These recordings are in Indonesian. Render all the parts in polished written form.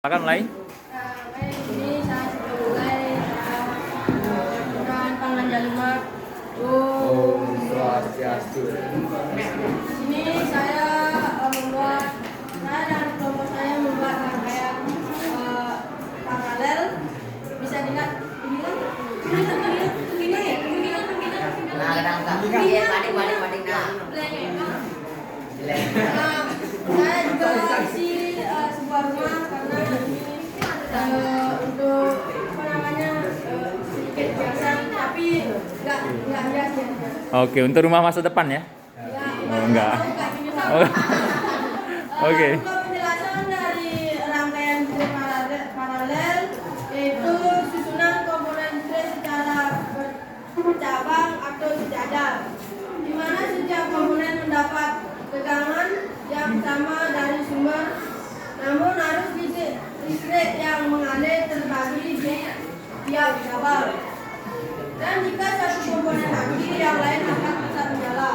Silakan mulai. Ini saya sudah mulai dengan pangan jalumat. Om Swastiastu. Sini saya dan kelompok saya membuat rangkaian paralel. Bisa dilihat begini. Saya juga isi sebuah rumah karena ini untuk sedikit hiasan tapi nggak hias ya. Oke, untuk rumah masa depan ya? Oh, enggak. Oh. Oke. Untuk penjelasan dari rangkaian paralel yaitu susunan komponen secara bercabang atau sejajar, di mana setiap komponen mendapat tegangan yang sama dari sumber, namun arus listrik yang mengalir terbagi di tiap cabang. Dan jika satu komponen mati, yang lain akan tetap menyala.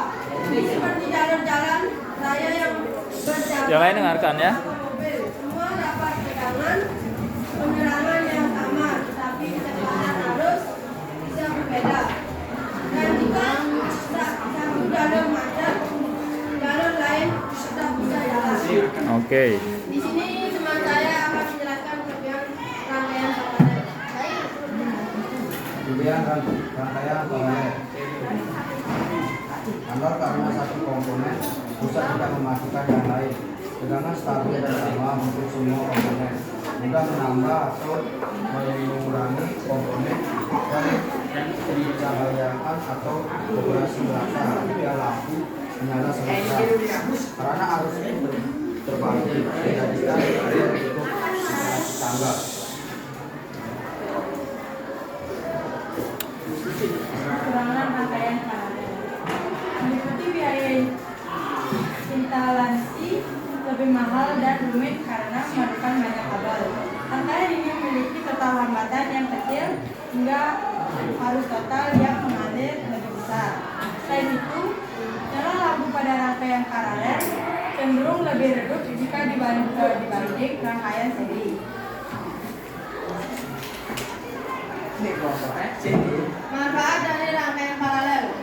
Ini seperti jalur jalan raya yang bercabang. Yang lain dengarkan ya. Mobil. Semua dapat tegangan penerangan yang sama, tetapi kecepatan arus bisa berbeda. Dan jika satu jalur macet, jalur lain tetap bisa jalan. Oke. Di sini teman saya akan menjelaskan kelebihan rangkaian paralel. Kemudian rangkaian paralel. Kalau karena satu komponen pusat tidak mematikan yang lain, tegangan stabil dan sama untuk semua komponen, mudah menambah atau mengurangi komponen dan pencahayaan atau operasi merata hingga lampu menyala sementara. Karena arus ini terbagi menjadikan ada untuk tangga. Kekurangan rangkaian paralel meliputi biaya instalasi lebih mahal dan rumit karena memerlukan banyak kabel. Rangkaian ini memiliki total hambatan yang kecil hingga arus total yang mengalir lebih besar. Selain itu, nyala lampu pada rangkaian paralel cenderung lebih redup jika dibanding rangkaian seri. Manfaat dari rangkaian paralel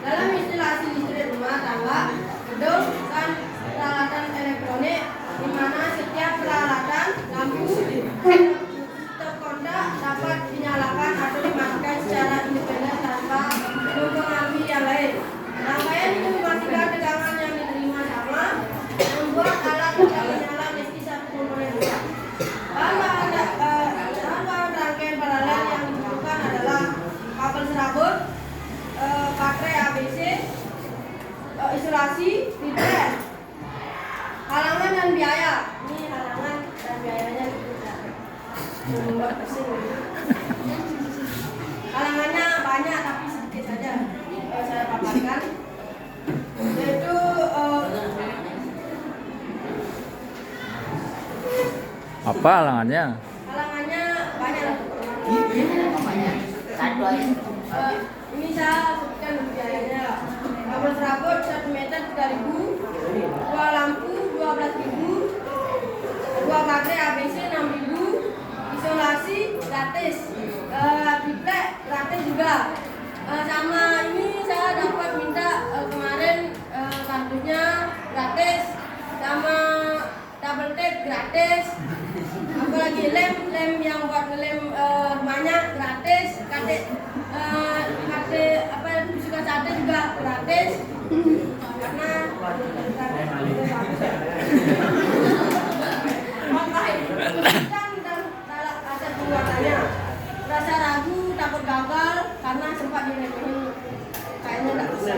dalam instalasi listrik rumah tangga, gedung, dan peralatan elektronik, di mana setiap peralatan lampu terkondak dapat dinyalakan atau dimatikan secara independen tanpa mempengaruhi yang lain. Rangkaian ini memastikan tegangan yang diterima sama, membuat alat tidak menyala meski satu komponen rusak. Bahan rangkaian paralel yang dibutuhkan adalah kabel serabut, baterai ABC, isolasi, filter, halangan dan biaya. Ini halangan dan biayanya membuat pusing. Halangannya banyak tapi sedikit saja saya paparkan. Yaitu Apa halangannya? halangannya banyak. Ini saya sebutkan biayanya. Kabel serabut 1 meter 3.000, 2 lampu 12.000, 2 baterai ABC 6.000, isolasi gratis, triplek gratis juga. Sama ini saya dapat minta kemarin kardusnya gratis, sama double tape gratis, apalagi lem yang buat ngelem rumahnya gratis, suka sate juga gratis karena dan rasa pembuatannya rasa ragu takut gagal karena sempat diremehin kayaknya nggak bisa.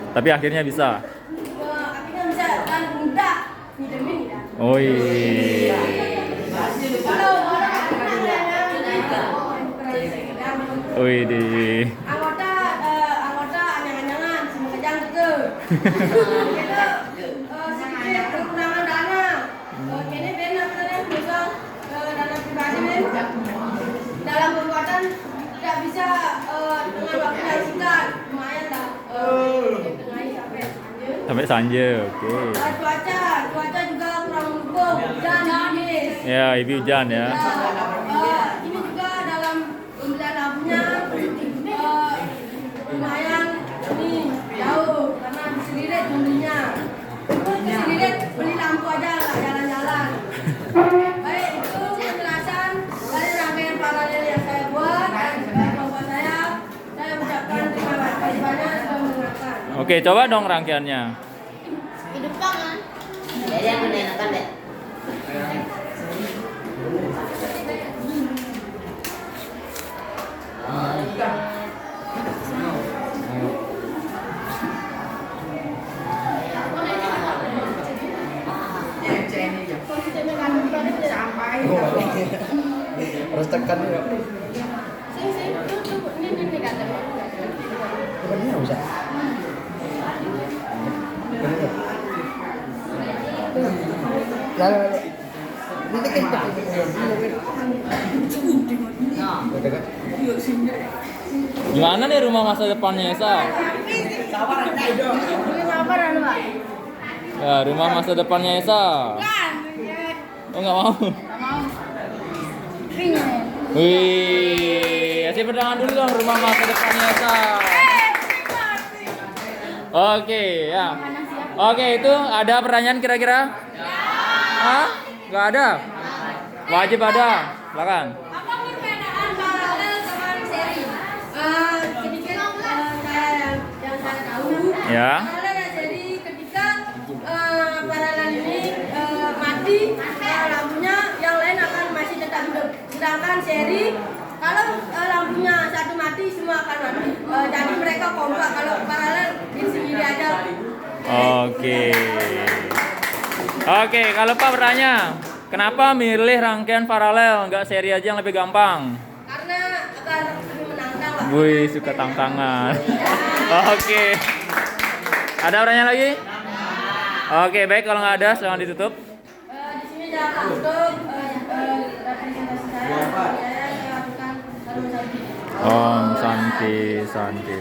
Tapi akhirnya bisa. Akhirnya bisa dan mudah didemin ya. Oh iya. Kalau orang Wih di. anggota anyangan-anyangan semua kejang gitu. Kita sedikit kekurangan dana. Kini benar besok dana pribadi dalam pembuatan tidak bisa dengan waktu yang singkat, lumayan lah. Tengahi sampai Sampai Sanje, oke. cuaca juga kurang mendukung, hujan, dingin. Ya, ibu hujan ya. Ini juga dalam pembelian lampunya lumayan ini jauh karena di Selirit belinya. Di Selirit beli lampu aja nggak jalan-jalan. Baik, itu penjelasan dari rangkaian paralel yang saya buat dan kelompok saya. Saya ucapkan terima kasih banyak sudah mendengarkan. Oke, coba dong rangkaiannya. Hidup pangan. Jadi yang menenakan deh. Harus tekan ya. Sebenarnya usah. Lalu nanti kita Gimana nih rumah masa depannya Esa? Ya, rumah masa depannya Esa. Oh nggak mau. Wih, kasih pertangan dulu dong rumah masa depannya Esa. Oke, ya. Oke, itu ada pertanyaan kira-kira? Hah? Nggak ada? Wajib ada. Silakan. Apa perbedaan paralel dengan seri? Sedikit saya yang saya tahu. Ya. Paralel dan seri ketika paralel ini mati lampunya, yang lain akan masih tetap hidup. Sedangkan seri kalau lampunya satu mati semua akan mati. Jadi mereka kompak. Kalau paralel di sendiri aja. Oke. Oke, kalau Pak bertanya, kenapa milih rangkaian paralel, nggak seri aja yang lebih gampang? Karena akan lebih menantang lah. Wih, suka tantangan. Oke. Ada pertanyaan lagi? Oke, baik. Kalau nggak ada, silakan ditutup. Di sini jangan tutup representasi saya lakukan Om Santi Santi.